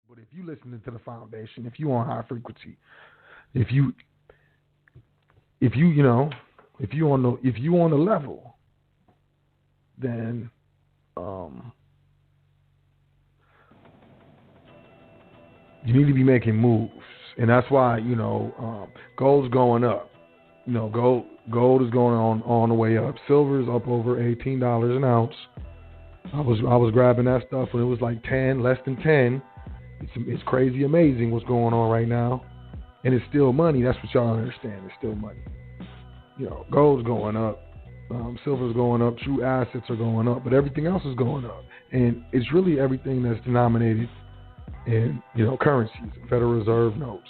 But if you listening to the foundation, if you on high frequency, if you if you you know if you on the level, then you need to be making moves, and that's why gold's going up. Gold is going on the way up. Silver is up over $18 an ounce. I was grabbing that stuff when it was like 10, less than 10. It's crazy amazing what's going on right now, and it's still money. That's what y'all understand. It's still money. Gold's going up, silver's going up, true assets are going up, but everything else is going up, and it's really everything that's denominated in currencies, Federal Reserve notes,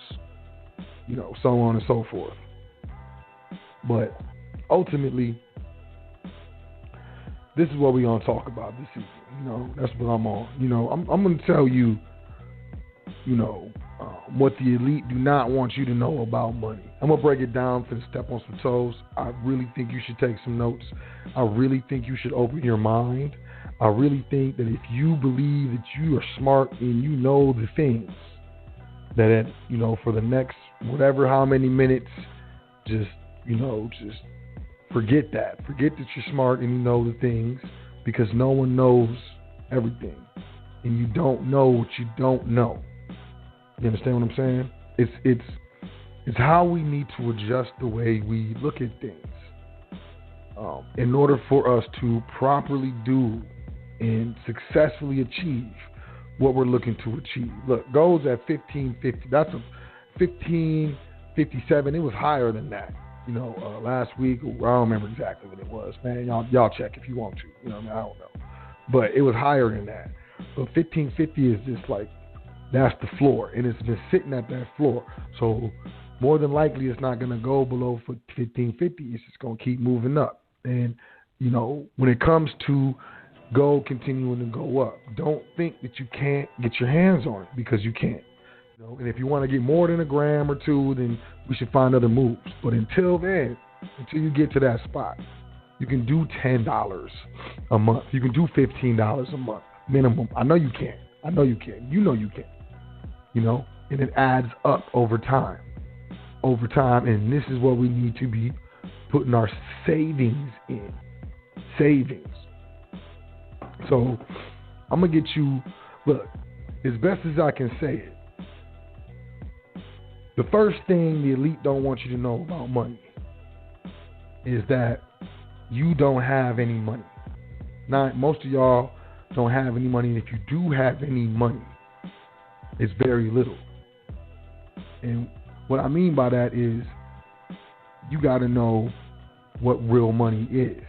so on and so forth. But ultimately, this is what we're gonna talk about this season. That's what I'm on. I'm gonna tell you, what the elite do not want you to know about money. I'm going to break it down for the Step on Some Toes. I really think you should take some notes. I really think you should open your mind. I really think that if you believe that you are smart and you know the things, that, for the next whatever how many minutes, just forget that. Forget that you're smart and you know the things, because no one knows everything. And you don't know what you don't know. You understand what I'm saying? It's how we need to adjust the way we look at things in order for us to properly do and successfully achieve what we're looking to achieve. Look, gold's at 1550. That's a 1557. It was higher than that. Last week, I don't remember exactly what it was. Man, y'all check if you want to. I don't know, but it was higher than that. But 1550 is just like, that's the floor, and it's been sitting at that floor. So more than likely, it's not going to go below 1550. It's just going to keep moving up. And when it comes to gold continuing to go up, don't think that you can't get your hands on it, because you can. And if you want to get more than a gram or two, then we should find other moves. But until then, until you get to that spot, you can do $10 a month. You can do $15 a month minimum. I know you can. I know you can. You know you can. And it adds up over time. And this is what we need to be putting our savings in. Savings. So I'm going to get you, look, as best as I can say it, the first thing the elite don't want you to know about money is that you don't have any money. Now, most of y'all don't have any money, and if you do have any money, it's very little. And what I mean by that is you got to know what real money is.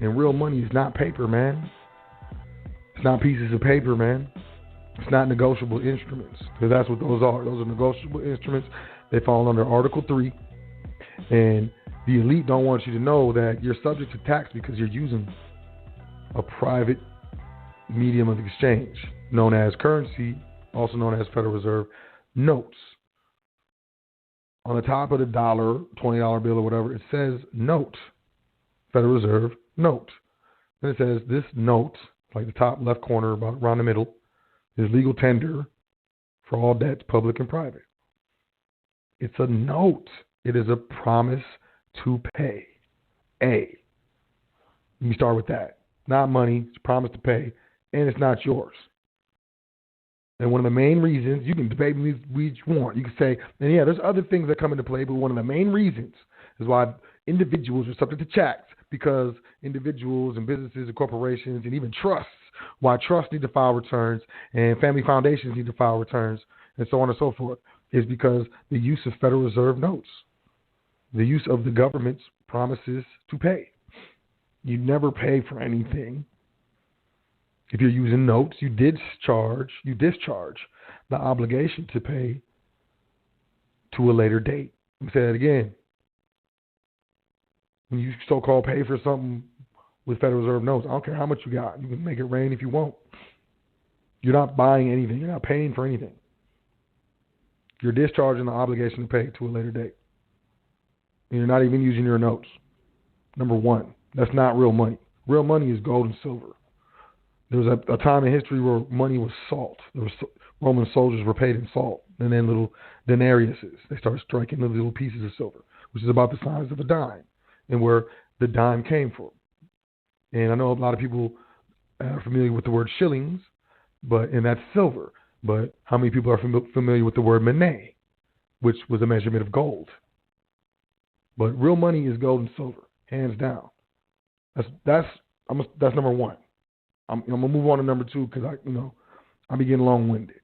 And real money is not paper, man. It's not pieces of paper, man. It's not negotiable instruments, because that's what those are. Those are negotiable instruments. They fall under Article 3. And the elite don't want you to know that you're subject to tax because you're using a private medium of exchange known as currency, also known as Federal Reserve notes. On the top of the dollar, $20 bill or whatever, it says note, Federal Reserve note. Then it says this note, like the top left corner, about around the middle, is legal tender for all debts, public and private. It's a note. It is a promise to pay. Let me start with that. Not money, it's a promise to pay, and it's not yours. And one of the main reasons, you can debate me which you want. You can say, and yeah, there's other things that come into play, but one of the main reasons is why individuals are subject to tax, because individuals and businesses and corporations and even trusts, why trusts need to file returns and family foundations need to file returns and so on and so forth, is because the use of Federal Reserve notes, the use of the government's promises to pay. You never pay for anything. If you're using notes, you discharge the obligation to pay to a later date. Let me say that again. When you so-called pay for something with Federal Reserve notes, I don't care how much you got. You can make it rain if you want. You're not buying anything. You're not paying for anything. You're discharging the obligation to pay to a later date. And you're not even using your notes. Number one, that's not real money. Real money is gold and silver. There was a time in history where money was salt. Roman soldiers were paid in salt, and then little denariuses. They started striking little pieces of silver, which is about the size of a dime, and where the dime came from. And I know a lot of people are familiar with the word shillings, and that's silver. But how many people are familiar with the word monnaie, which was a measurement of gold? But real money is gold and silver, hands down. That's number one. I'm gonna move on to number two because I be getting long-winded.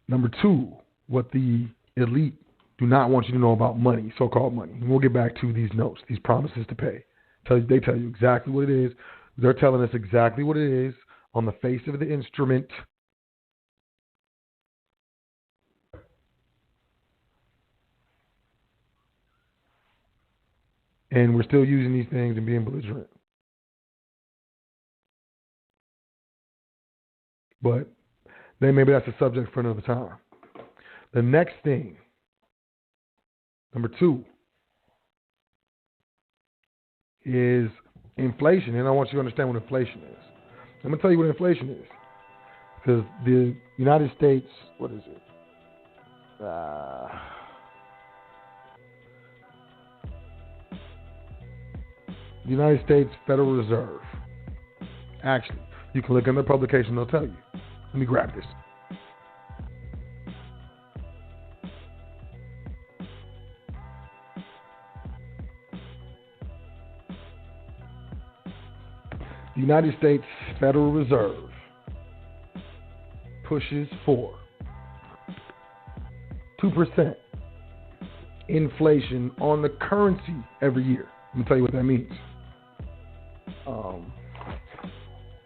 Number two, what the elite do not want you to know about money, so-called money. And we'll get back to these notes, these promises to pay. They tell you exactly what it is. They're telling us exactly what it is on the face of the instrument. And we're still using these things and being belligerent. But then maybe that's a subject for another time. The next thing, number two, is inflation. And I want you to understand what inflation is. I'm going to tell you what inflation is. Because the United States, what is it? The United States Federal Reserve. Actually, you can look in their publication, they'll tell you. Let me grab this. The United States Federal Reserve pushes for 2% inflation on the currency every year. Let me tell you what that means.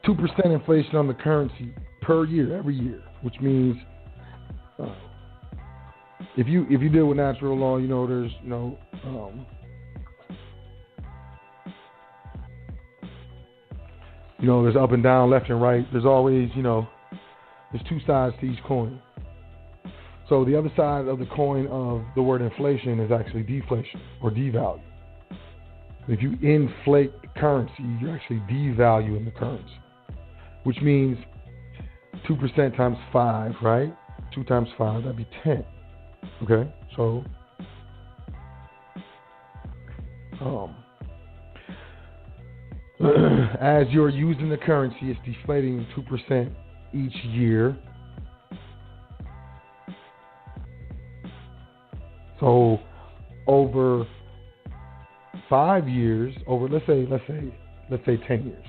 2% inflation on the currency per year, every year, which means if you deal with natural law, there's there's up and down, left and right. There's always there's two sides to each coin. So the other side of the coin of the word inflation is actually deflation or devalue. If you inflate the currency, you're actually devaluing the currency, which means 2% times 5, right? 2 times 5, that'd be 10. Okay? So, as you're using the currency, it's deflating 2% each year. So, over 5 years, let's say 10 years.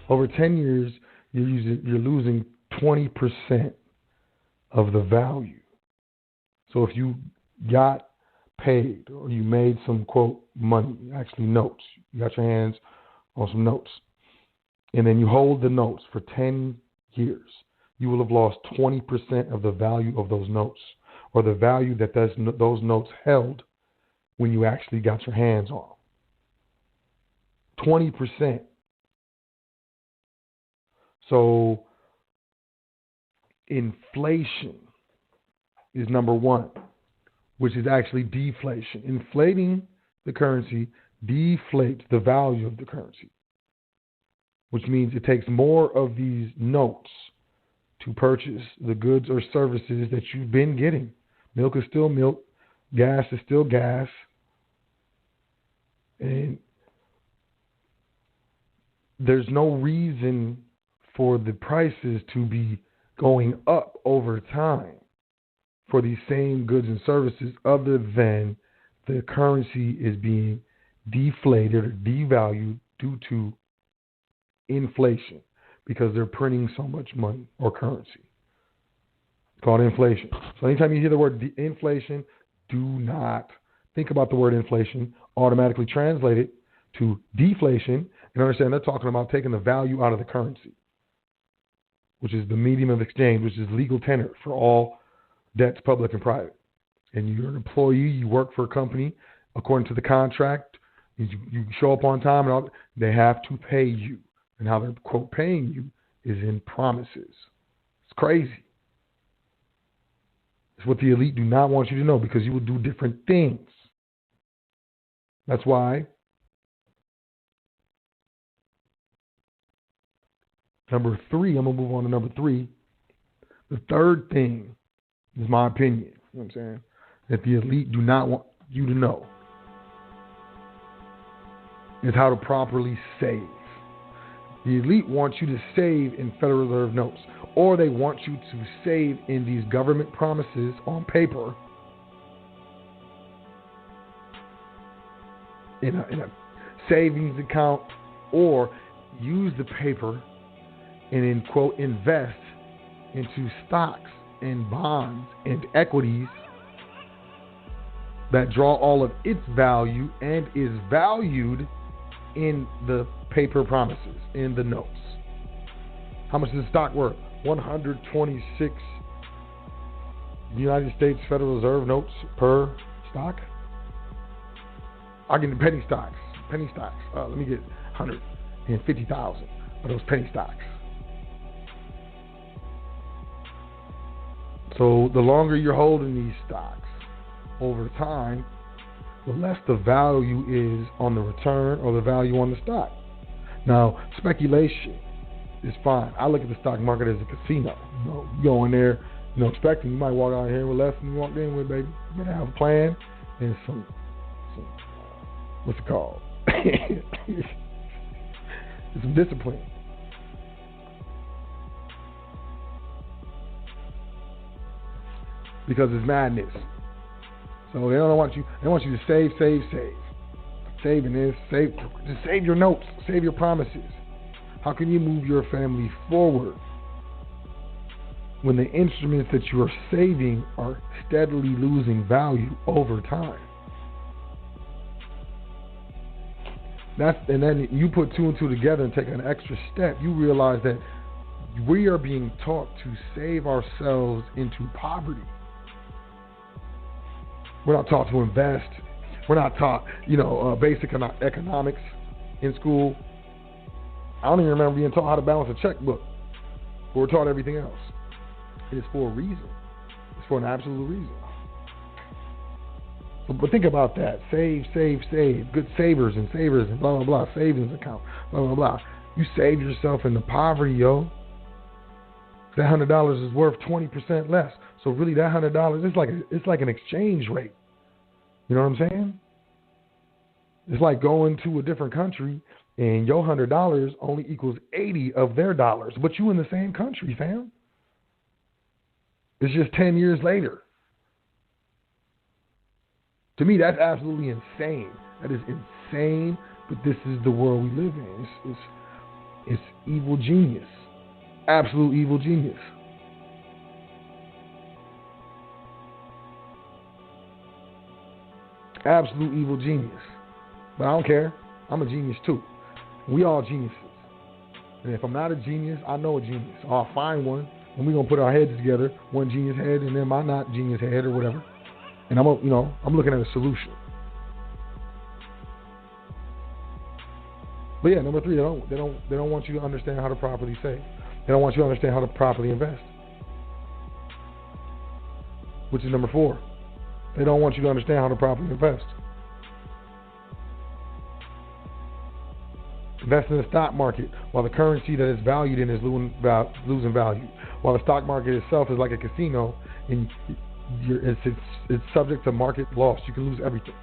Over 10 years, you're losing 20% of the value. So if you got paid or you made some, quote, money, actually notes, you got your hands on some notes, and then you hold the notes for 10 years, you will have lost 20% of the value of those notes, or the value that those notes held when you actually got your hands on them. 20%. So inflation is number one, which is actually deflation. Inflating the currency deflates the value of the currency, which means it takes more of these notes to purchase the goods or services that you've been getting. Milk is still milk. Gas is still gas. And there's no reason for the prices to be going up over time for these same goods and services other than the currency is being deflated or devalued due to inflation because they're printing so much money or currency. It's called inflation. So anytime you hear the word inflation, do not think about the word inflation. Automatically translate it to deflation and understand they're talking about taking the value out of the currency, which is the medium of exchange, which is legal tender for all debts, public and private. And you're an employee, you work for a company according to the contract, you show up on time, and they have to pay you. And how they're, quote, paying you is in promises. It's crazy. It's what the elite do not want you to know because you will do different things. That's why number 3, I'm going to move on to number 3. The third thing is my opinion, you know what I'm saying, that the elite do not want you to know is how to properly save. The elite wants you to save in Federal Reserve notes, or they want you to save in these government promises on paper in a savings account, or use the paper and in quote invest into stocks and bonds and equities that draw all of its value and is valued in the paper promises, in the notes. How much is the stock worth? 126 United States Federal Reserve notes per stock? I'll get the penny stocks. Let me get 150,000 of those penny stocks. So the longer you're holding these stocks over time, the less the value is on the return or the value on the stock. Now, speculation is fine. I look at the stock market as a casino. You go in there, expecting you might walk out here with less than you walked in with, baby. You better have a plan and some what's it called? Some discipline. Because it's madness. So they don't want you. They want you to save. Saving this, just save your notes, save your promises. How can you move your family forward when the instruments that you are saving are steadily losing value over time? And then you put 2 and 2 together and take an extra step. You realize that we are being taught to save ourselves into poverty. We're not taught to invest. We're not taught, basic economics in school. I don't even remember being taught how to balance a checkbook. But we're taught everything else. It's for a reason. It's for an absolute reason. But think about that. Save. Good savers and blah, blah, blah. Savings account, blah, blah, blah. You saved yourself into poverty, yo. That $100 is worth 20% less. So really that $100, it's like an exchange rate. You know what I'm saying? It's like going to a different country and your $100 only equals 80 of their dollars. But you in the same country, fam. It's just 10 years later. To me, that's absolutely insane. That is insane, but this is the world we live in. It's evil genius. Absolute evil genius. Absolute evil genius. But I don't care. I'm a genius too. We all geniuses. And if I'm not a genius, I know a genius. I'll find one, and we're going to put our heads together, one genius head, and then my not genius head or whatever. And I'm looking at a solution. But yeah, number 3, they don't want you to understand how to properly save. They don't want you to understand how to properly invest. Which is number 4. They don't want you to understand how to properly invest. Invest in the stock market while the currency that is valued in is losing value. While the stock market itself is like a casino and it's subject to market loss. You can lose everything.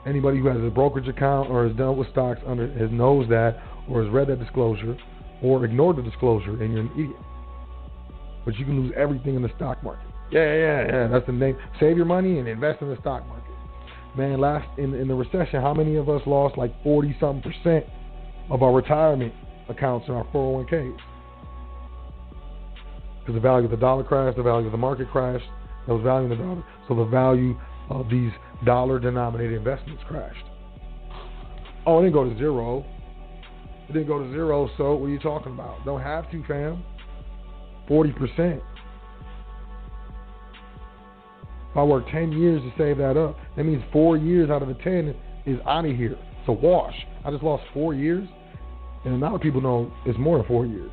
Anybody who has a brokerage account or has dealt with stocks knows that, or has read that disclosure, or ignored the disclosure, and you're an idiot. But you can lose everything in the stock market. Yeah. That's the name. Save your money and invest in the stock market. Man, in the recession, how many of us lost like 40-something% of our retirement accounts in our 401ks? Because the value of the dollar crashed, the value of the market crashed, there was value in the dollar. So the value of these dollar-denominated investments crashed. Oh, it didn't go to zero. It didn't go to zero, so what are you talking about? Don't have to, fam. 40%. If I work 10 years to save that up, that means 4 years out of the 10 is out of here. It's a wash. I just lost 4 years, and now people know it's more than 4 years.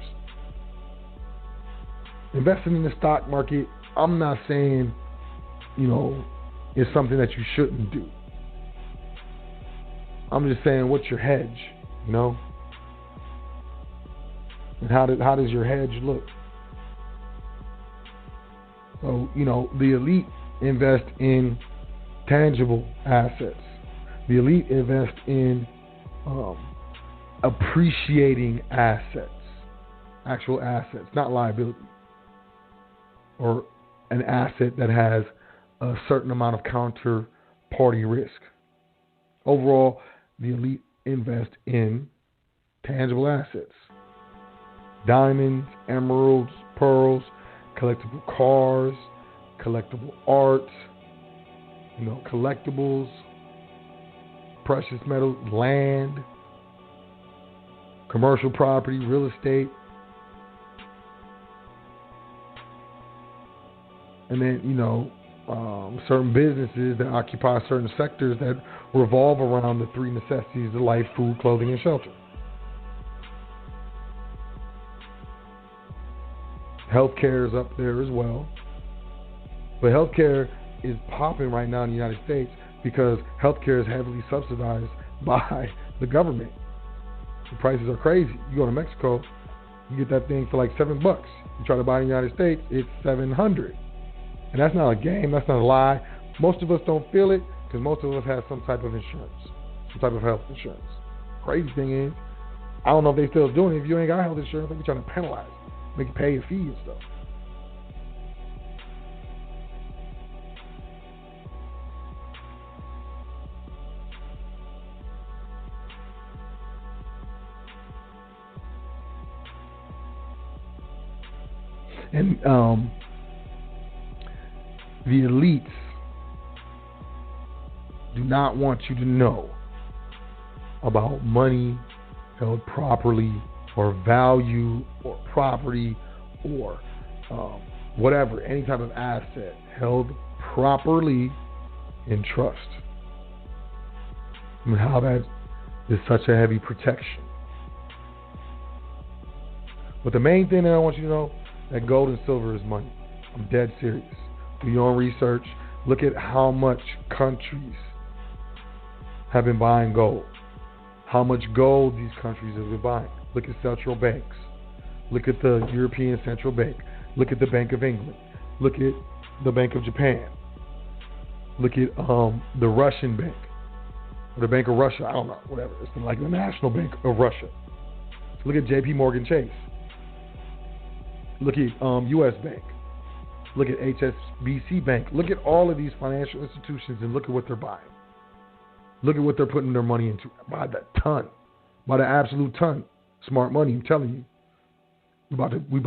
Investing in the stock market, I'm not saying, it's something that you shouldn't do. I'm just saying, what's your hedge? You know, and how does your hedge look? So, you know, the elite invest in tangible assets. The elite invest in appreciating assets, actual assets, not liability, or an asset that has a certain amount of counterparty risk. Overall, the elite invest in tangible assets. Diamonds, emeralds, pearls, collectible cars, collectible art, you know, collectibles, precious metals, land, commercial property, real estate. And then, you know, certain businesses that occupy certain sectors that revolve around the three necessities of life: food, clothing, and shelter. Healthcare is up there as well. But healthcare is popping right now in the United States because healthcare is heavily subsidized by the government. The prices are crazy. You go to Mexico, you get that thing for like $7. You try to buy it in the United States, it's $700. And that's not a game, that's not a lie. Most of us don't feel it because most of us have some type of insurance, some type of health insurance. Crazy thing is, I don't know if they still doing it. If you ain't got health insurance, they be trying to penalize you, make you pay a fee and stuff. And the elites do not want you to know about money held properly, or value, or property, or whatever, any type of asset held properly in trust. And how that is such a heavy protection. But the main thing that I want you to know, that gold and silver is money. I'm dead serious. Do your own research. Look at how much countries have been buying gold. How much gold these countries have been buying. Look at central banks. Look at the European Central Bank. Look at the Bank of England. Look at the Bank of Japan. Look at the Russian Bank. Or the Bank of Russia. I don't know. Whatever. It's like the National Bank of Russia. Look at J.P. Morgan Chase. Look at U.S. Bank. Look at HSBC Bank. Look at all of these financial institutions and look at what they're buying. Look at what they're putting their money into. By the ton. By the absolute ton. Smart money, I'm telling you. We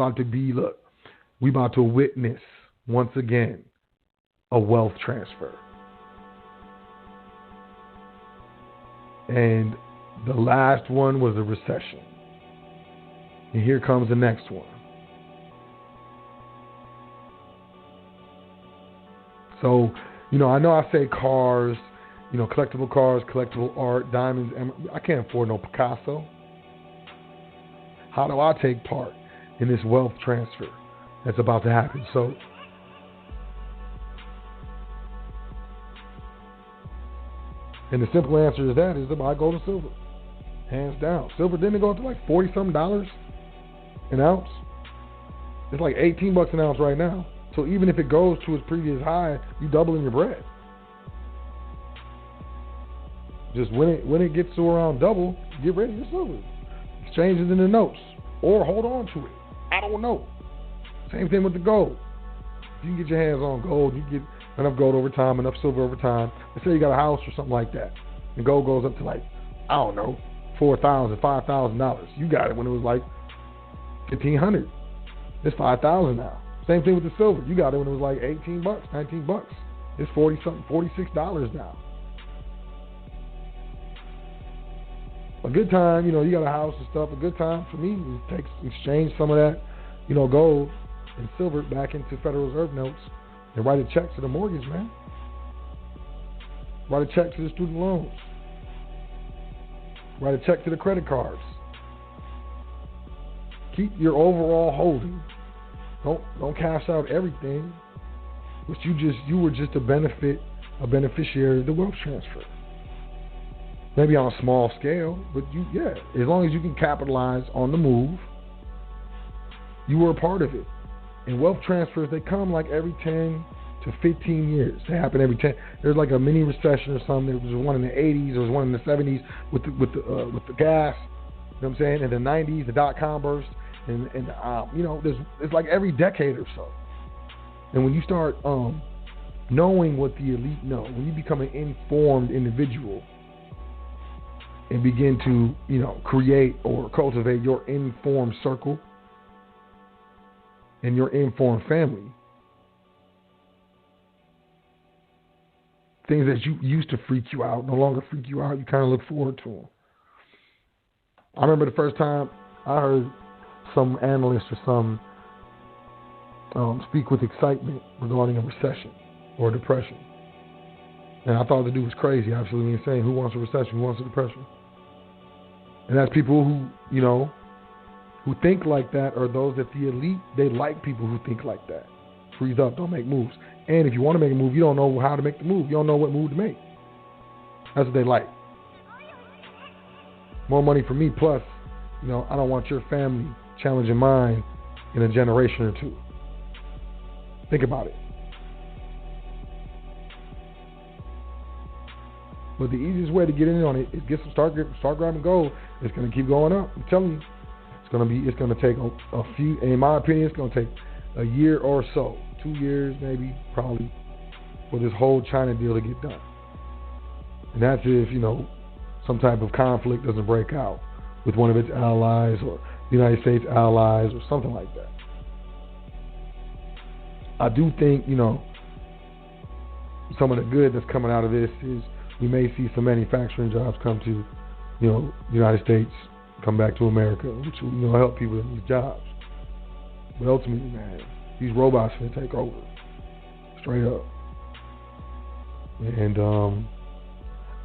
about to witness, once again, a wealth transfer. And the last one was a recession. And here comes the next one. So, you know I say cars, you know, collectible cars, collectible art, diamonds. I can't afford no Picasso. How do I take part in this wealth transfer that's about to happen? So, and the simple answer to that is to buy gold and silver. Hands down. Silver didn't go up to like $40-something an ounce. It's like $18 an ounce right now. So even if it goes to its previous high, you doubling your bread. Just when it gets to around double, get ready for silver. Exchange it in the notes or hold on to it. I don't know. Same thing with the gold. If you can get your hands on gold, you get enough gold over time, enough silver over time. Let's say you got a house or something like that, and gold goes up to like, I don't know, $4,000, $5,000. You got it when it was like $1,500. It's $5,000 now. Same thing with the silver. You got it when it was like $18, $19. It's $40-something, $46 now. A good time, you know, you got a house and stuff. A good time for me is exchange some of that, you know, gold and silver back into Federal Reserve notes and write a check to the mortgage, man. Write a check to the student loans. Write a check to the credit cards. Keep your overall holding. Don't cash out everything, but you were just a beneficiary of the wealth transfer. Maybe on a small scale, but as long as you can capitalize on the move, you were a part of it. And wealth transfers, they come like every 10 to 15 years. They happen every 10. There's like a mini recession or something. There was one in the 80s. There was one in the 70s with the gas. You know what I'm saying? In the 90s, the dot-com burst. And it's like every decade or so. And when you start knowing what the elite know, when you become an informed individual and begin to, create or cultivate your informed circle and your informed family, things that you used to freak you out no longer freak you out. You kind of look forward to them. I remember the first time I heard some analyst or some speak with excitement regarding a recession or a depression. And I thought the dude was crazy, absolutely insane. Who wants a recession? Who wants a depression? And that's people who, who think like that, or those that the elite, they like people who think like that. Freeze up, don't make moves. And if you want to make a move, you don't know how to make the move. You don't know what move to make. That's what they like. More money for me, plus, I don't want your family challenging mine in a generation or two. Think about it. But the easiest way to get in on it is start grabbing gold. It's going to keep going up. I'm telling you, it's going to take a few. In my opinion, it's going to take a year or so, 2 years maybe, probably, for this whole China deal to get done. And that's if some type of conflict doesn't break out with one of its allies or the United States allies or something like that. I do think some of the good that's coming out of this is we may see some manufacturing jobs come to, the United States, come back to America, which will, help people in these jobs. But ultimately, man, these robots are going to take over, straight up. And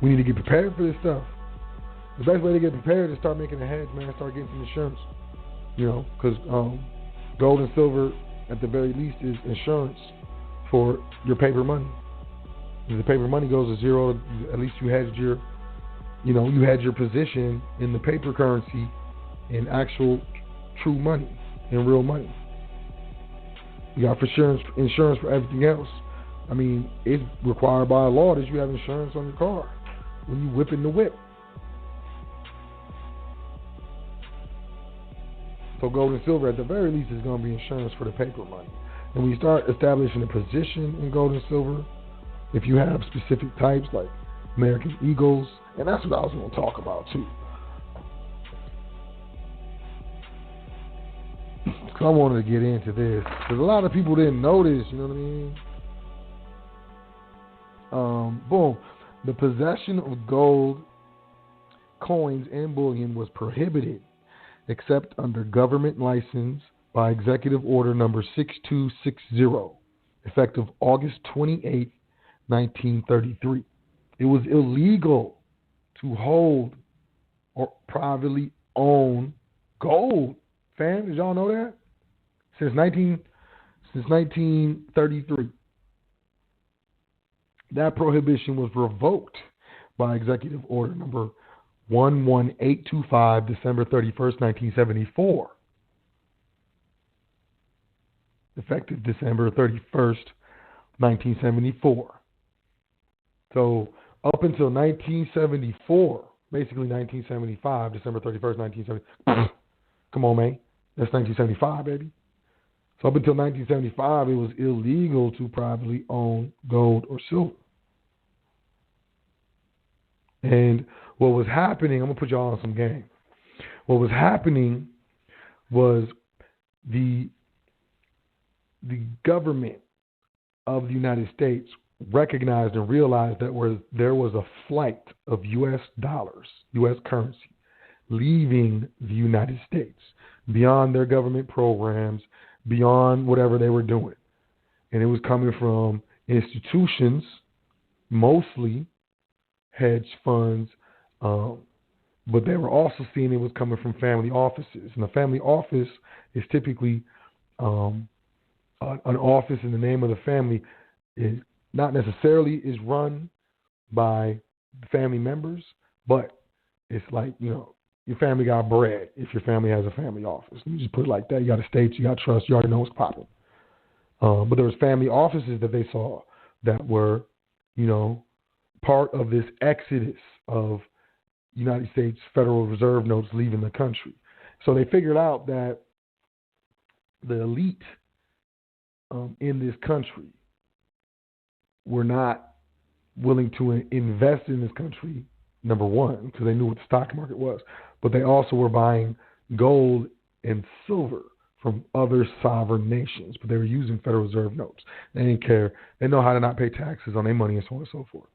we need to get prepared for this stuff. The best way to get prepared is start making a hedge, man. Start getting some insurance, because gold and silver, at the very least, is insurance for your paper money. If the paper money goes to zero, at least you hedged your, you had your position in the paper currency in actual true money, in real money. You got insurance for everything else. I mean, it's required by law that you have insurance on your car when you whipping the whip. So gold and silver, at the very least, is going to be insurance for the paper money. And when you start establishing a position in gold and silver, if you have specific types like American Eagles, and that's what I was going to talk about too. Because I wanted to get into this. Because a lot of people didn't notice, you know what I mean? Boom. The possession of gold, coins, and bullion was prohibited except under government license by Executive Order number 6260, effective August 28, 1933. It was illegal to hold or privately own gold. Fam, did y'all know that? Since 1933. That prohibition was revoked by Executive Order number 11825, December 31st, 1974. Effective December 31st, 1974. So up until 1974, basically 1975, December 31st, 1970. Come on, man. That's 1975, baby. So up until 1975, it was illegal to privately own gold or silver. And what was happening, I'm going to put y'all on some game. What was happening was the government of the United States recognized and realized that there was a flight of U.S. dollars, U.S. currency, leaving the United States beyond their government programs, beyond whatever they were doing. And it was coming from institutions, mostly hedge funds, but they were also seeing it was coming from family offices. And a family office is typically an office in the name of the family. Is not necessarily is run by family members, But it's like, your family got bread if your family has a family office. You just put it like that. You got estates, you got trust, you already know what's popping. But there was family offices that they saw that were, part of this exodus of United States Federal Reserve notes leaving the country. So they figured out that the elite in this country were not willing to invest in this country, number one, because they knew what the stock market was, but they also were buying gold and silver from other sovereign nations, but they were using Federal Reserve notes. They didn't care. They know how to not pay taxes on their money and so on and so forth.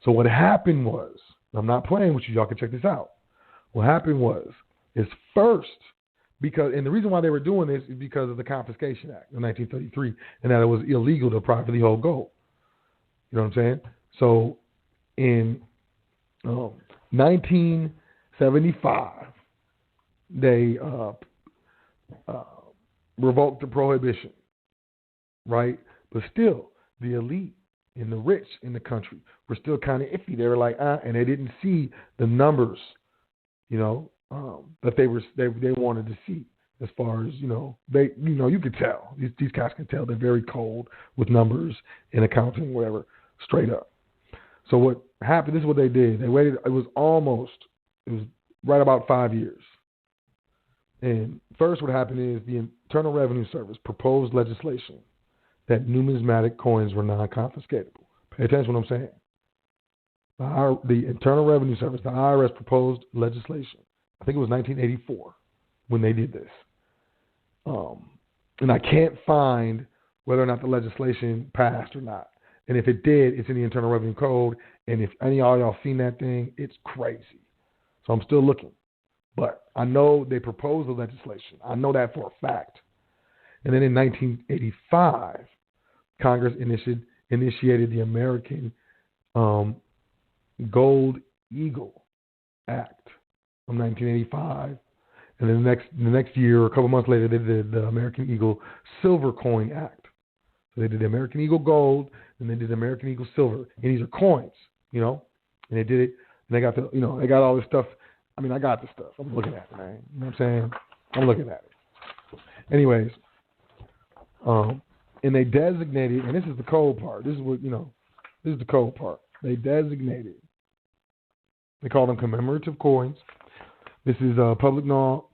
So what happened was, I'm not playing with you, y'all can check this out. What happened is first, and the reason why they were doing this is because of the Confiscation Act of 1933, and that it was illegal to privately hold gold. You know what I'm saying? So in 1975, they revoked the prohibition, right? But still, the elite and the rich in the country were still kind of iffy. They were like, and they didn't see the numbers, that they wanted to see. As far as, you could tell. These guys can tell. They're very cold with numbers and accounting, whatever, straight up. So what happened, this is what they did. They waited, it was right about 5 years. And first what happened is the Internal Revenue Service proposed legislation that numismatic coins were non-confiscatable. Pay attention to what I'm saying. The Internal Revenue Service, the IRS, proposed legislation. I think it was 1984 when they did this. And I can't find whether or not the legislation passed or not. And if it did, it's in the Internal Revenue Code. And if any of y'all seen that thing, it's crazy. So I'm still looking. But I know they proposed the legislation. I know that for a fact. And then in 1985, Congress initiated the American Gold Eagle Act of 1985. And then the next year, or a couple months later, they did the American Eagle Silver Coin Act. So they did the American Eagle Gold, and they did the American Eagle Silver. And these are coins, and they did it. And they got they got all this stuff. I mean, I got the stuff. I'm looking at it, man. You know what I'm saying? I'm looking at it. Anyways, and they designated, and this is the cold part. This is what, this is the cold part. They designated, they call them commemorative coins. This is public law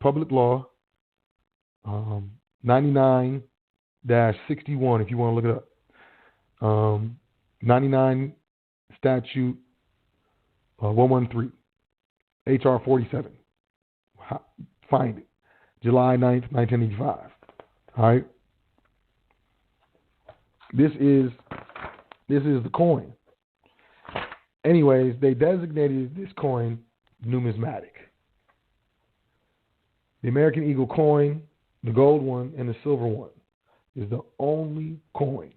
99-61, if you want to look it up. 99 statute 113. HR 47. Find it. July 9th, 1985. All right. This is the coin. Anyways, they designated this coin numismatic. The American Eagle coin, the gold one, and the silver one is the only coin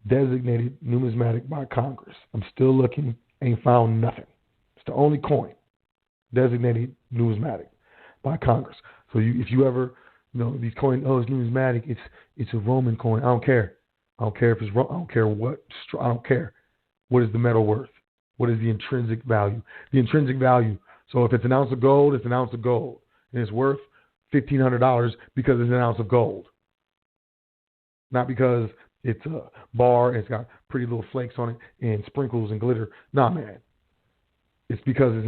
designated numismatic by Congress. I'm still looking, ain't found nothing. It's the only coin designated numismatic by Congress. So if you ever, these coins, it's numismatic, it's a Roman coin. I don't care. I don't care if it's Roman. I don't care what. I don't care. What is the metal worth? What is the intrinsic value? The intrinsic value. So if it's an ounce of gold, it's an ounce of gold, and it's worth $1,500 because it's an ounce of gold, not because it's a bar and it's got pretty little flakes on it and sprinkles and glitter. Nah, man. It's because it's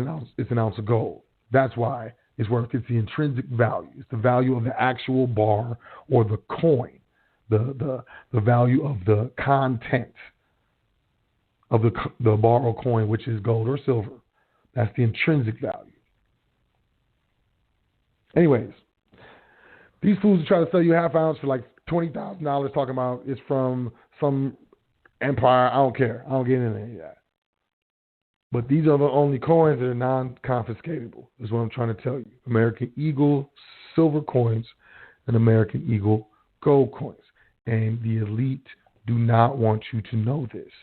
an ounce of gold. That's why it's worth. It's the intrinsic value. It's the value of the actual bar or the coin, the value of the content of the bar or coin, which is gold or silver. That's the intrinsic value. Anyways, these fools are trying to sell you half ounce for like $20,000, talking about it's from some empire. I don't care. I don't get into any of that. But these are the only coins that are non-confiscatable, is what I'm trying to tell you. American Eagle silver coins and American Eagle gold coins. And the elite do not want you to know this.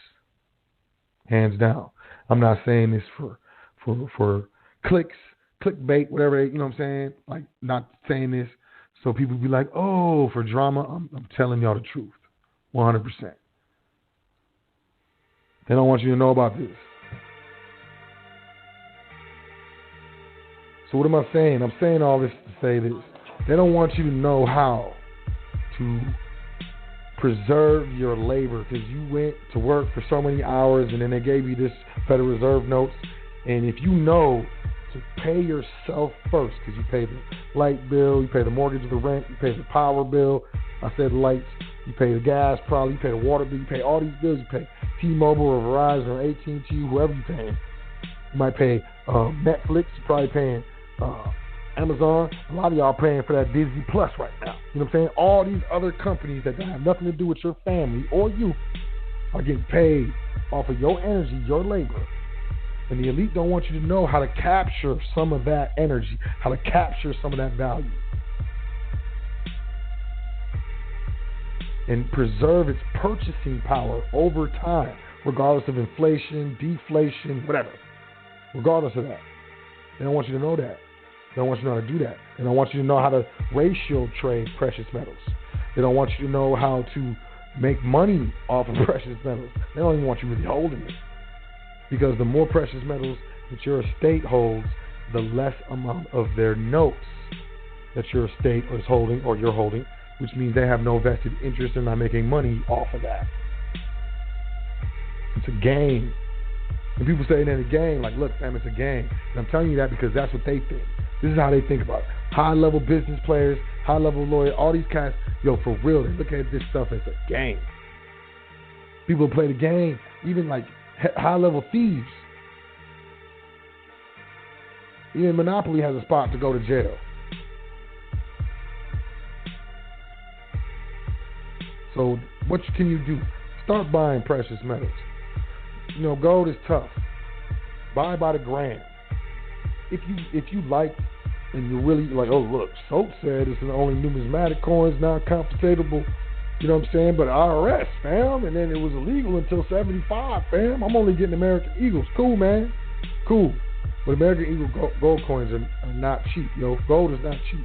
Hands down. I'm not saying this for clicks, clickbait, whatever, you know what I'm saying? Like, not saying this so people be like, oh, for drama. I'm telling y'all the truth. 100%. They don't want you to know about this. So what am I saying? I'm saying all this to say this. They don't want you to know how to preserve your labor because you went to work for so many hours and then they gave you this Federal Reserve notes. And if you know to pay yourself first, because you pay the light bill, you pay the mortgage or the rent, you pay the power bill, I said lights, you pay the gas probably, you pay the water bill, you pay all these bills, you pay T-Mobile or Verizon or AT&T, whoever you're paying. You might pay Netflix, you're probably paying Amazon. A lot of y'all paying for that Disney Plus right now. You know what I'm saying? All these other companies that have nothing to do with your family or you are getting paid off of your energy, your labor. And the elite don't want you to know how to capture some of that energy, how to capture some of that value. And preserve its purchasing power over time, regardless of inflation, deflation, whatever. Regardless of that. They don't want you to know that. They don't want you to know how to do that. They don't want you to know how to ratio trade precious metals. They don't want you to know how to make money off of precious metals. They don't even want you really holding it. Because the more precious metals that your estate holds, the less amount of their notes that your estate is holding or you're holding, which means they have no vested interest in not making money off of that. It's a game. And people say it ain't a game, like, look, Sam, it's a game. And I'm telling you that because that's what they think. This is how they think about it. High-level business players, high-level lawyers, all these guys, yo, for real, they look at this stuff as a game. People play the game, even like high-level thieves. Even Monopoly has a spot to go to jail. So what can you do? Start buying precious metals. You know, gold is tough. Buy by the gram. If you like and you're really like, oh look, Sot said it's the only numismatic coins not confiscatable. You know what I'm saying? But IRS, fam, and then it was illegal until 75, fam. I'm only getting American Eagles. Cool, man. Cool. But American Eagle gold coins are not cheap, yo. Gold is not cheap.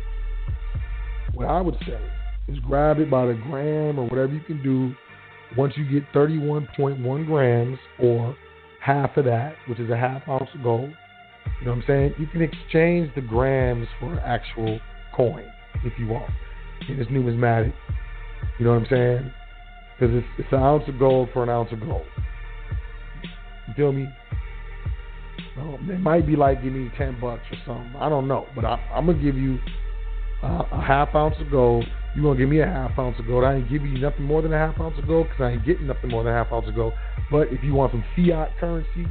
What I would say is grab it by the gram or whatever you can do. Once you get 31.1 grams or half of that, which is a half ounce of gold, you know what I'm saying? You can exchange the grams for an actual coin if you want. And it's numismatic. You know what I'm saying? Because it's an ounce of gold for an ounce of gold. You feel me? They might be like, give me $10 or something. I don't know. But I'm going to give you a half ounce of gold. You're going to give me a half ounce of gold. I ain't give you nothing more than a half ounce of gold because I ain't getting nothing more than a half ounce of gold. But if you want some fiat currency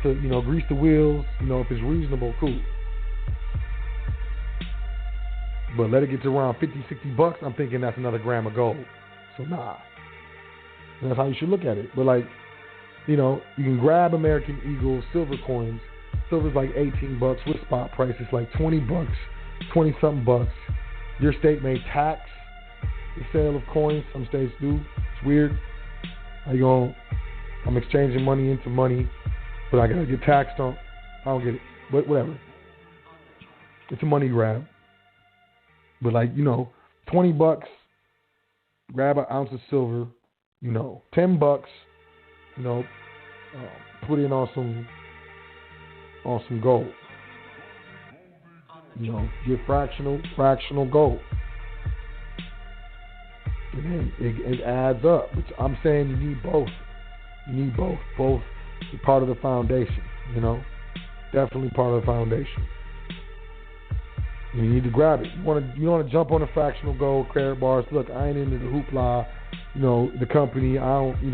to, you know, grease the wheels, you know, if it's reasonable, cool. But let it get to around $50-$60, I'm thinking that's another gram of gold. So nah. And that's how you should look at it. But like, you know, you can grab American Eagle silver coins. Silver's like $18 with spot price. It's like $20, 20-something bucks. Your state may tax the sale of coins. Some states do. It's weird. I'm exchanging money into money, but I gotta get taxed on. I don't get it. But whatever. It's a money grab. But like, you know, $20, grab an ounce of silver, you know, $10, you know, put in on some gold. You know, get fractional gold. And then it adds up. But I'm saying you need both. You need both. Both are part of the foundation, you know. Definitely part of the foundation. You need to grab it. You want to jump on the fractional gold credit bars. Look, I ain't into the hoopla. You know, the company. I don't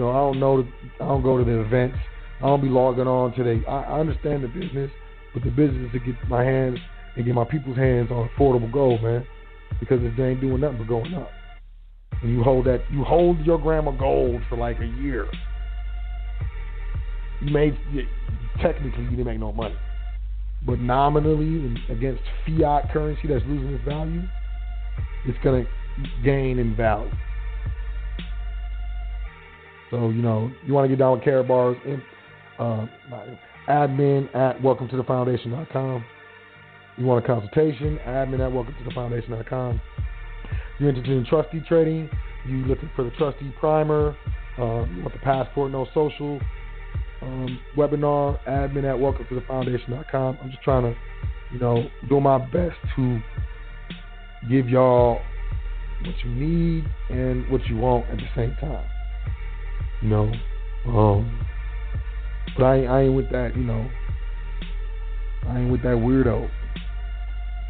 go to the events. I don't be logging on to I understand the business, but the business is to get my hands and get my people's hands on affordable gold, man. Because they ain't doing nothing but going up. And you hold your gram of gold for like a year. Technically you didn't make no money. But nominally against fiat currency that's losing its value, it's going to gain in value. So, you know, you want to get down with Carrot Bars, admin at welcometothefoundation.com. You want a consultation, admin at welcometothefoundation.com. You're interested in trustee trading, you looking for the trustee primer, you want the passport, no social, webinar, admin at welcometothefoundation.com. I'm just trying to doing my best to give y'all what you need and what you want at the same time. But I ain't with that, I ain't with that weirdo.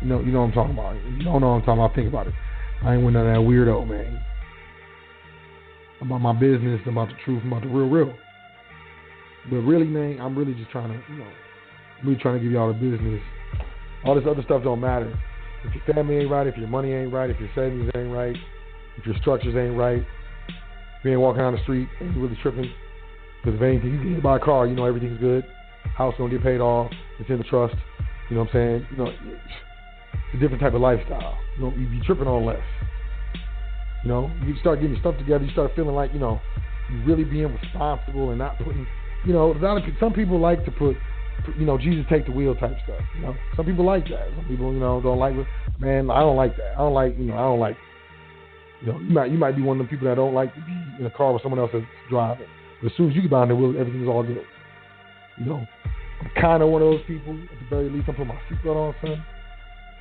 You know what I'm talking about. You don't know what I'm talking about, think about it. I ain't with none of that weirdo, man. I'm about my business, I'm about the truth, I'm about the real. But really, man, I'm really just trying to, really trying to give y'all the business. All this other stuff don't matter. If your family ain't right, if your money ain't right, if your savings ain't right, if your structures ain't right, if you ain't walking down the street and you really tripping, because if anything, you get hit by a car, everything's good. House gonna get paid off. It's in the trust. You know what I'm saying? It's a different type of lifestyle. You be tripping on less. You start getting your stuff together. You start feeling like, you really being responsible and not putting, some people like to put, Jesus take the wheel type stuff. Some people like that. Some people, don't like it. Man, I don't like that. I don't like it. You might be one of the people that don't like to be in a car with someone else that's driving. But as soon as you get behind the wheel, everything's all good. I'm kind of one of those people. At the very least, I'm putting my seatbelt on, son.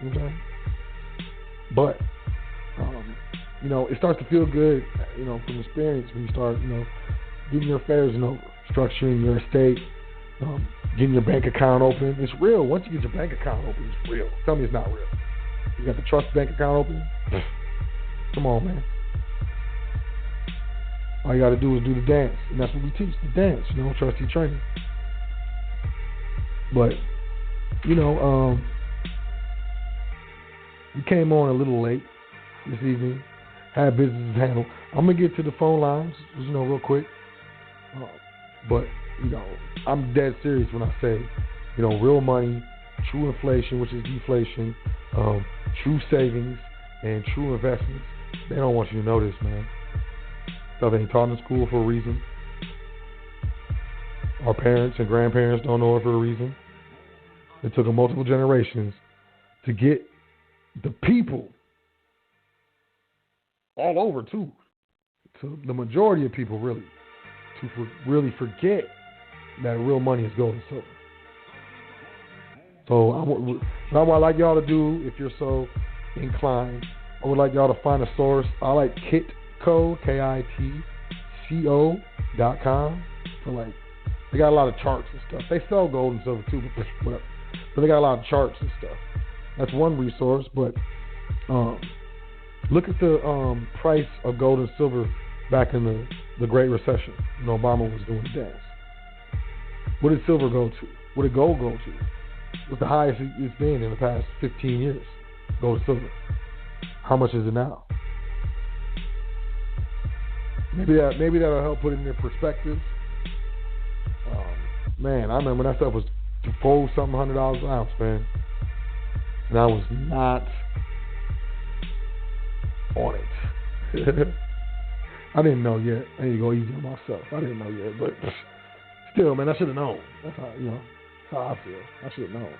You know what I'm saying? But, it starts to feel good, from experience when you start, getting your affairs in order, structuring your estate, getting your bank account open. It's real. Once you get your bank account open, it's real. Tell me it's not real. You got the trust bank account open? Come on, man. All you got to do is do the dance. And that's what we teach, the dance, trustee training. But, we came on a little late this evening. Had business to handle. I'm going to get to the phone lines, real quick. But, I'm dead serious when I say, real money, true inflation, which is deflation, true savings, and true investments. They don't want you to know this, man. Stuff ain't taught in school for a reason. Our parents and grandparents don't know it for a reason. It took them multiple generations to get the people all over, too. To the majority of people, really, to really forget that real money is gold and silver. So what I like y'all to do, if you're so inclined, I would like y'all to find a source. I like Kitco, KITCO.com. So they got a lot of charts and stuff. They sell gold and silver too, but whatever. But they got a lot of charts and stuff. That's one resource. But look at the price of gold and silver back in the Great Recession when Obama was doing the dance. What did silver go to? What did gold go to? What's the highest it's been in the past 15 years? Gold and silver. How much is it now? Maybe that'll help put it into perspective. Man, I remember when that stuff was $400 an ounce, man. And I was not on it. I didn't know yet. I need to go easy on myself. I didn't know yet, but still, man, I should have known. That's how, that's how I feel. I should have known.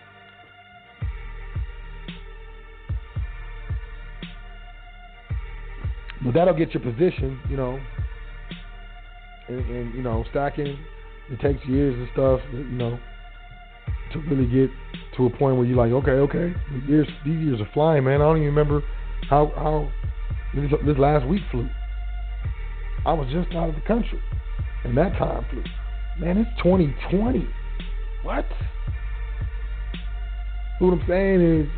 But that'll get your position, and stacking. It takes years and stuff, to really get to a point where you're like, okay, these years are flying, man. I don't even remember how this last week flew. I was just out of the country, and that time flew. Man, it's 2020. What? So what I'm saying is,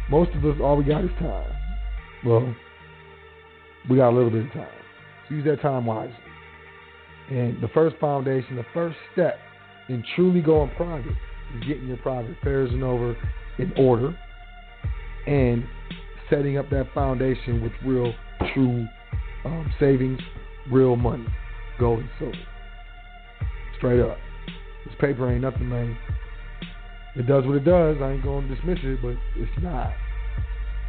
most of us, all we got is time. Well, we got a little bit of time. So use that time wisely. And the first foundation, the first step in truly going private is getting your private affairs in order and setting up that foundation with real, true savings, real money, gold and silver. Straight up. This paper ain't nothing, man. It does what it does. I ain't going to dismiss it, but it's not.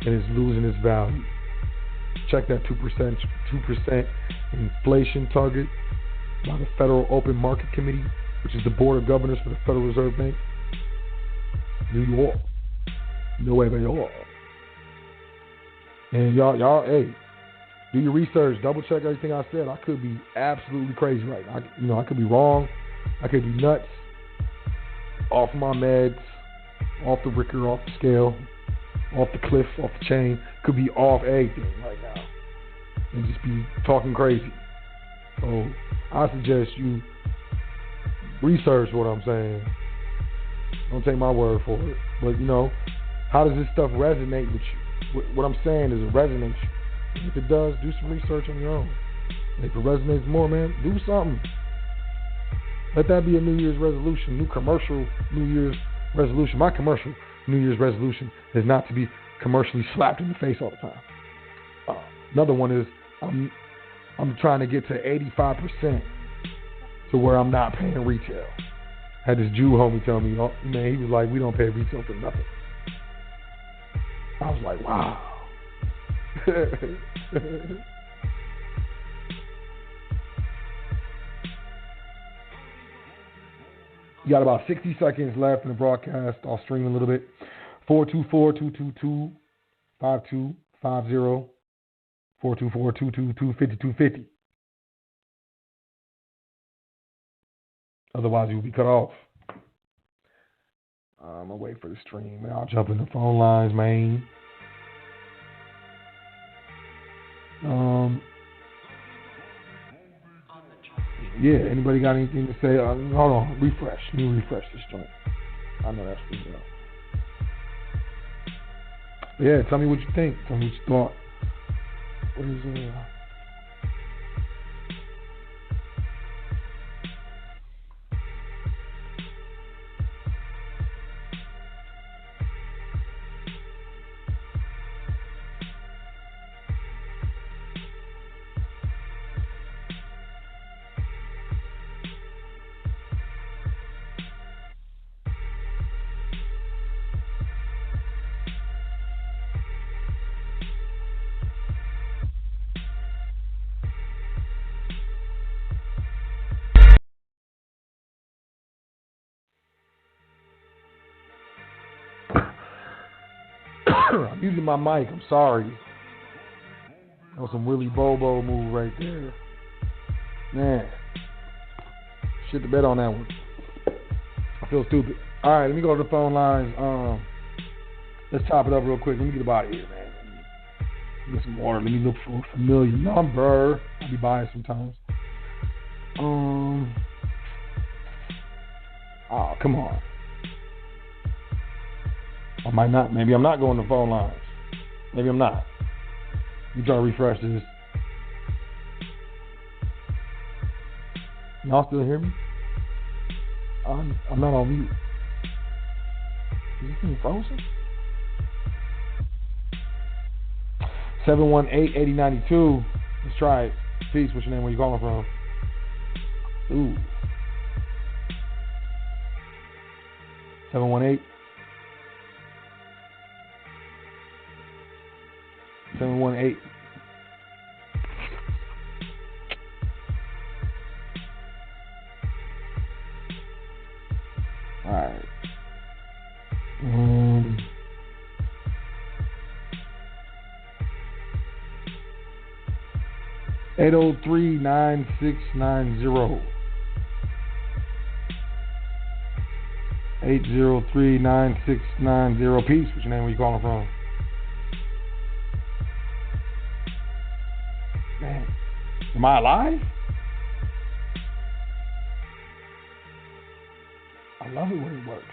And it's losing its value. Check that 2% inflation target by the Federal Open Market Committee, which is the Board of Governors for the Federal Reserve Bank. New York. Nueva York. And y'all, hey, do your research. Double check everything I said. I could be absolutely crazy right now. I could be wrong. I could be nuts. Off my meds. off the Ricker, off the scale, off the cliff, off the chain. Could be off everything right now and just be talking crazy. So I suggest you research what I'm saying. Don't take my word for it. But, how does this stuff resonate with you? What I'm saying is it resonates you. If it does, do some research on your own. If it resonates more, man, do something. Let that be a New Year's resolution, new commercial New Year's resolution. My commercial New Year's resolution is not to be commercially slapped in the face all the time. Another one is I'm trying to get to 85% to where I'm not paying retail. I had this Jew homie tell me, man, he was like, we don't pay retail for nothing. I was like, wow. You got about 60 seconds left in the broadcast. I'll stream a little bit. 424-222-5250. 424-222-5250. Otherwise, you'll be cut off. I'm going to wait for the stream. I'll jump in the phone lines, man. Yeah, anybody got anything to say? Hold on, refresh. Let me refresh this joint. I know that's what Yeah, tell me what you think. Tell me what you thought. What is it? I'm using my mic. I'm sorry. That was some really Bobo move right there. Man. Shit the bed on that one. I feel stupid. All right, let me go to the phone lines. Let's chop it up real quick. Let me get about here, man. Let me get some water. Let me look for a familiar number. I'll be buying sometimes. Oh, come on. I might not. Maybe I'm not going to phone lines. Maybe I'm not. Let me try to refresh this. Y'all still hear me? I'm not on mute. Is this thing frozen? 718-8092. Let's try it. Peace. What's your name? Where you calling from? Ooh. 718. 718. All right. 803-9690. 803-9690. Peace. What's your name? Where you calling from? Man, am I alive? I love it when it works.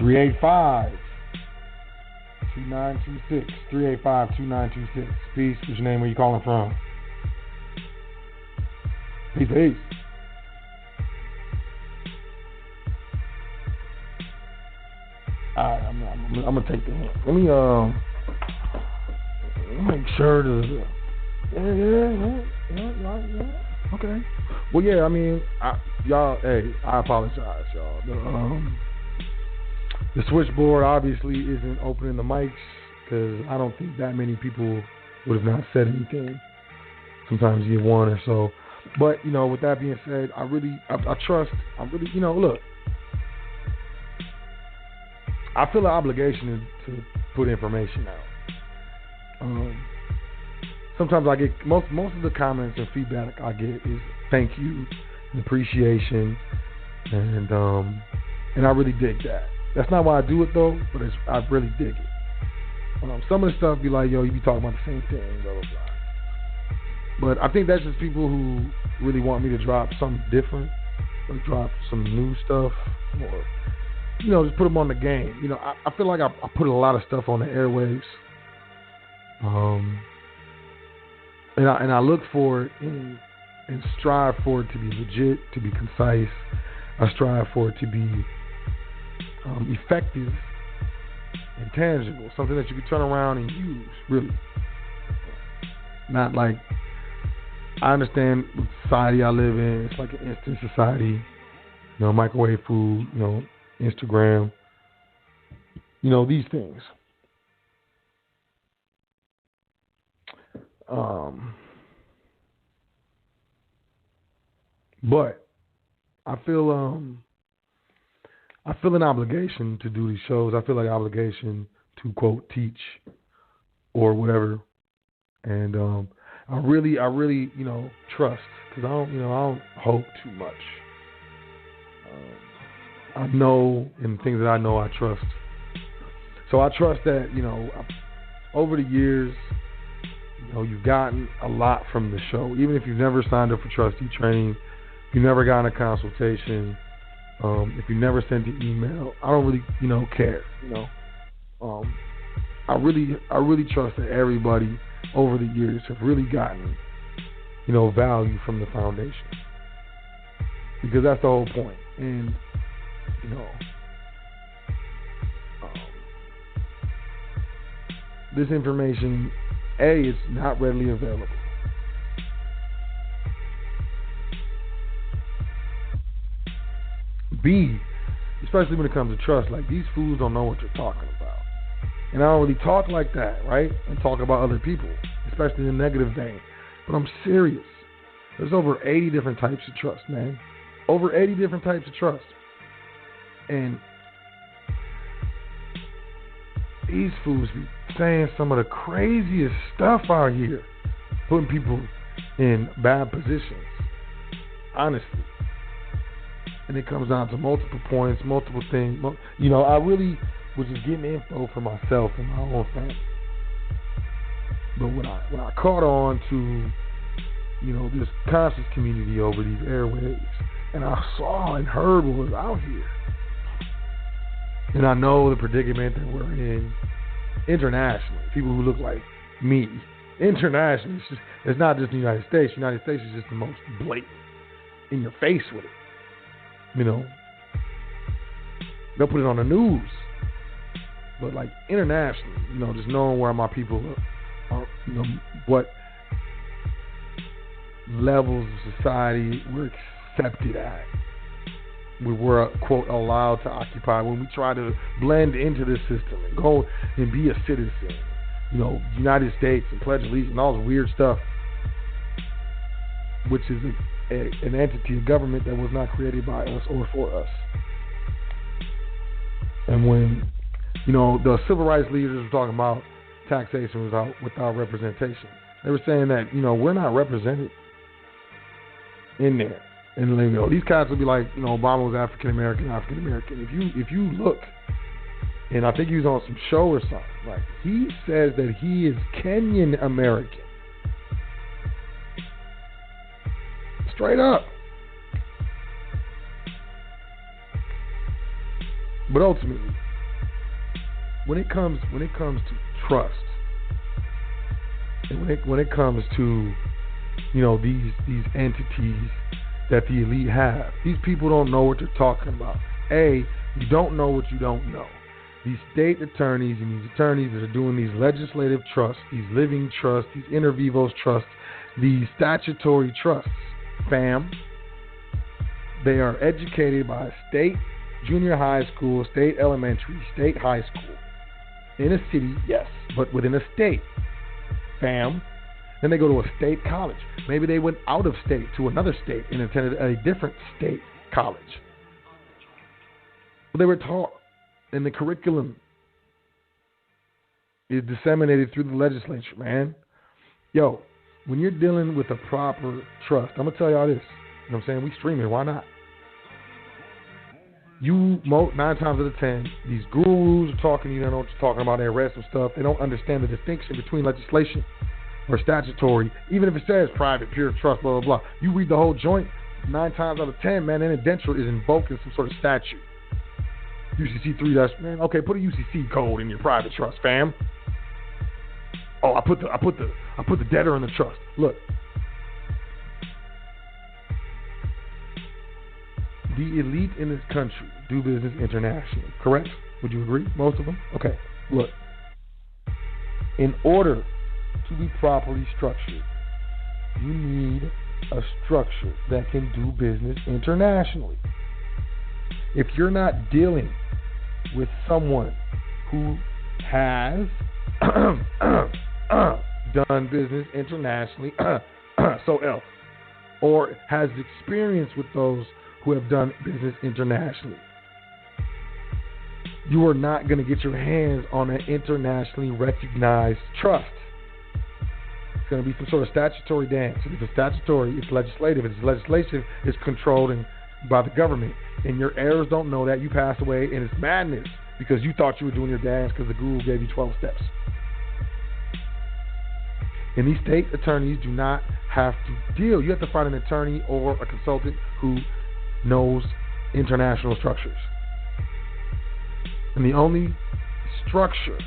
385-2926. 385-2926. Peace. What's your name? Where you calling from? Peace. Peace. Alright, I'm gonna take the hint. Let me make sure to. Yeah. Okay. Well, yeah. I mean, y'all. Hey, I apologize, y'all. The switchboard obviously isn't opening the mics because I don't think that many people would have not said anything. Sometimes you get one or so. But with that being said, I trust. Look. I feel an obligation to put information out. sometimes I get most of the comments and feedback I get is thank you and appreciation, and I really dig that. That's not why I do it though, but I really dig it. Some of the stuff be like, yo, you be talking about the same thing, blah blah blah. But I think that's just people who really want me to drop something different, or drop some new stuff, or just put them on the game. I feel like I put a lot of stuff on the airwaves. And I look for it and strive for it to be legit, to be concise. I strive for it to be effective and tangible, something that you can turn around and use, really. Not like, I understand the society I live in, it's like an instant society, microwave food, Instagram, these things. But I feel an obligation to do these shows. I feel like an obligation to quote teach or whatever, and I really trust, because I don't hope too much. I know, in things that I know, I trust. So I trust that over the years, you've gotten a lot from the show. Even if you've never signed up for trustee training, you've never gotten a consultation, if you never sent an email, I don't really, care. I really trust that everybody over the years have really gotten, value from the foundation, because that's the whole point. And this information, A, is not readily available. B, especially when it comes to trust, like, these fools don't know what they're talking about. And I don't really talk like that, right? And talk about other people, especially in a negative vein. But I'm serious. There's over 80 different types of trust, man. Over 80 different types of trust. And these fools be saying some of the craziest stuff out here, putting people in bad positions, honestly. And it comes down to multiple points, multiple things. I really was just getting info for myself and my own family. But when I caught on to, this conscious community over these airwaves, and I saw and heard what was out here, and I know the predicament that we're in internationally, people who look like me, internationally, it's not just the United States. The United States is just the most blatant, in your face with it. They'll put it on the news, but like internationally, just knowing where my people are, what levels of society we're accepted at, we were, quote, allowed to occupy when we try to blend into this system and go and be a citizen, United States, and pledge allegiance and all this weird stuff, which is an entity, a government that was not created by us or for us. And when, the civil rights leaders were talking about taxation without representation, they were saying that, we're not represented in there. And these guys would be like, Obama was African American. If you look, and I think he was on some show or something, like, he says that he is Kenyan American. Straight up. But ultimately, when it comes to trust, and when it comes to these entities that the elite have, these people don't know what they're talking about. A, you don't know what you don't know. These state attorneys and these attorneys that are doing these legislative trusts, these living trusts, these inter vivos trusts, these statutory trusts, fam, they are educated by a state junior high school, state elementary, state high school, in a city, yes, but within a state, fam. Then they go to a state college. Maybe they went out of state to another state and attended a different state college. But they were taught, and the curriculum is disseminated through the legislature, man. Yo, when you're dealing with a proper trust, I'm going to tell y'all this. You know what I'm saying? We streaming. Why not? 9 times out of 10, these gurus are talking, you don't know what you're talking about. They read some stuff. They don't understand the distinction between legislation or statutory. Even if it says private, pure trust, blah, blah, blah. You read the whole joint, 9 times out of 10, man, an indenture is invoking some sort of statute. UCC 3, that's, man, okay, put a UCC code in your private trust, fam. Oh, I put the debtor in the trust. Look. The elite in this country do business internationally, correct? Would you agree? Most of them? Okay, look. In order to be properly structured, you need a structure that can do business internationally. If you're not dealing with someone who has done business internationally, or has experience with those who have done business internationally, you are not going to get your hands on an internationally recognized trust. It's going to be some sort of statutory dance. If it's statutory, it's legislative. If it's legislative, it's controlled by the government. And your heirs don't know that. You pass away, and it's madness because you thought you were doing your dance because the guru gave you 12 steps. And these state attorneys do not have to deal. You have to find an attorney or a consultant who knows international structures. And the only structure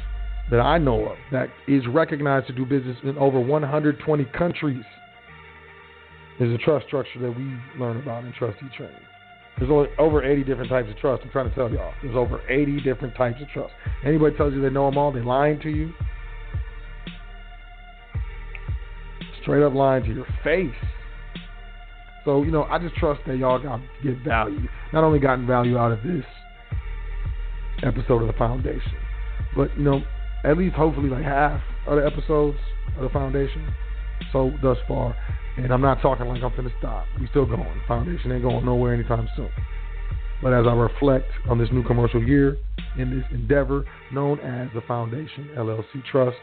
that I know of that is recognized to do business in over 120 countries is a trust structure that we learn about in trustee training. There's over 80 different types of trust. I'm trying to tell y'all. There's over 80 different types of trust. Anybody tells you they know them all, they're lying to you. Straight up lying to your face. So, I just trust that y'all got to get value. Not only gotten value out of this episode of the Foundation, but, at least hopefully like half of the episodes of the Foundation. So, thus far. And I'm not talking like I'm finna stop. We still going. The Foundation ain't going nowhere anytime soon. But as I reflect on this new commercial year in this endeavor known as the Foundation LLC Trust,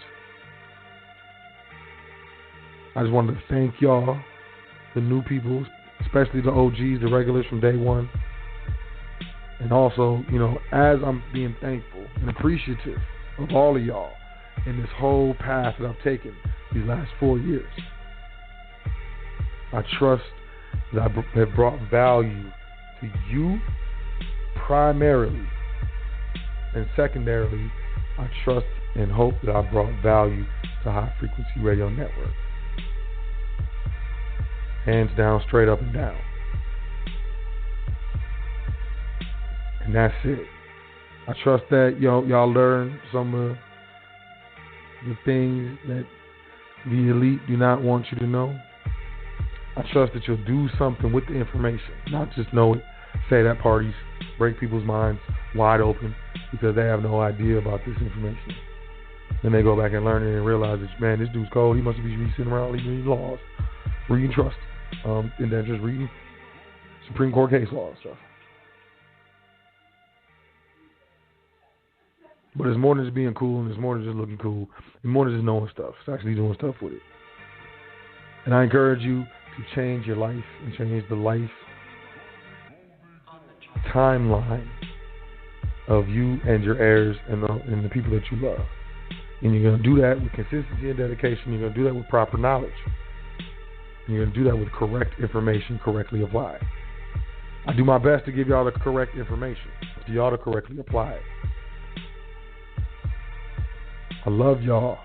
I just wanted to thank y'all, the new people, especially the OGs, the regulars from day one. And also, as I'm being thankful and appreciative of all of y'all in this whole path that I've taken these last 4 years, I trust that I have brought value to you primarily, and secondarily, I trust and hope that I brought value to High Frequency Radio Network. Hands down, straight up and down. And that's it. I trust that y'all learn some of the things that the elite do not want you to know. I trust that you'll do something with the information, not just know it, say that parties, break people's minds wide open because they have no idea about this information. Then they go back and learn it and realize that, man, this dude's cold. He must be sitting around reading laws, reading trust, and then just reading Supreme Court case law and stuff. But it's more than just being cool, and it's more than just looking cool, and more than just knowing stuff. It's actually doing stuff with it. And I encourage you to change your life and change the life timeline of you and your heirs and the people that you love. And you're going to do that with consistency and dedication. You're going to do that with proper knowledge. And you're going to do that with correct information, correctly applied. I do my best to give y'all the correct information, for y'all to correctly apply it. I love y'all.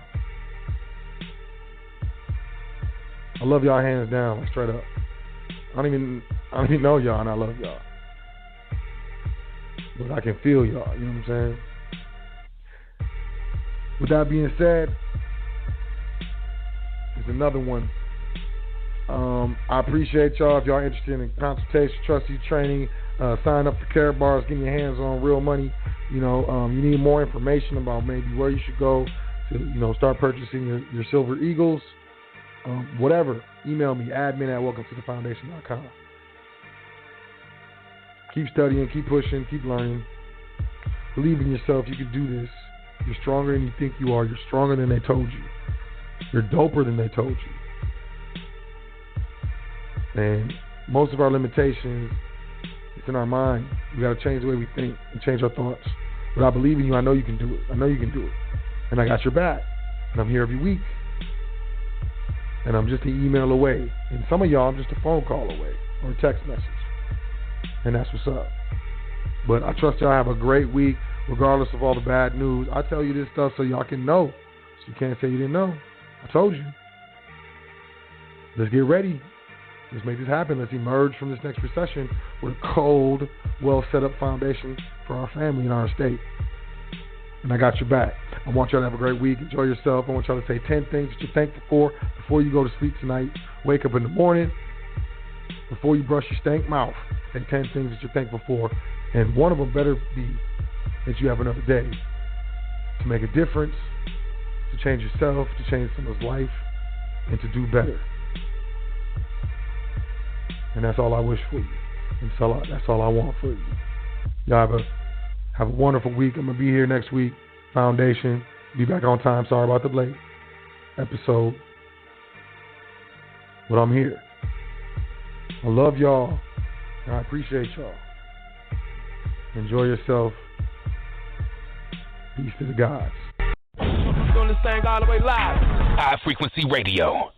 I love y'all hands down, like straight up. I don't even know y'all, and I love y'all. But I can feel y'all, you know what I'm saying? With that being said, there's another one. I appreciate y'all. If y'all interested in consultation, trustee training, sign up for Carrot Bars, getting your hands on real money. You need more information about maybe where you should go to, start purchasing your Silver Eagles. Whatever, email me, admin@welcometothefoundation.com. Keep studying, keep pushing, keep learning. Believe in yourself. You can do this. You're stronger than you think you are. You're stronger than they told you. You're doper than they told you. And most of our limitations, it's in our mind. We got to change the way we think and change our thoughts. But I believe in you. I know you can do it. I know you can do it. And I got your back. And I'm here every week. And I'm just an email away. And some of y'all, I'm just a phone call away or a text message. And that's what's up. But I trust y'all have a great week, regardless of all the bad news. I tell you this stuff so y'all can know. So you can't say you didn't know. I told you. Let's get ready. Let's make this happen. Let's emerge from this next recession with a cold, well set up foundation for our family and our estate. And I got your back. I want y'all to have a great week. Enjoy yourself. I want y'all to say 10 things that you're thankful for before you go to sleep tonight. Wake up in the morning. Before you brush your stank mouth, say 10 things that you're thankful for. And one of them better be that you have another day to make a difference, to change yourself, to change someone's life, and to do better. And that's all I wish for you. And so that's all I want for you. Y'all have a wonderful week. I'm going to be here next week. Foundation. Be back on time. Sorry about the late episode. But I'm here. I love y'all. And I appreciate y'all. Enjoy yourself. Peace to the gods. Doing this thing all the way live. High Frequency Radio.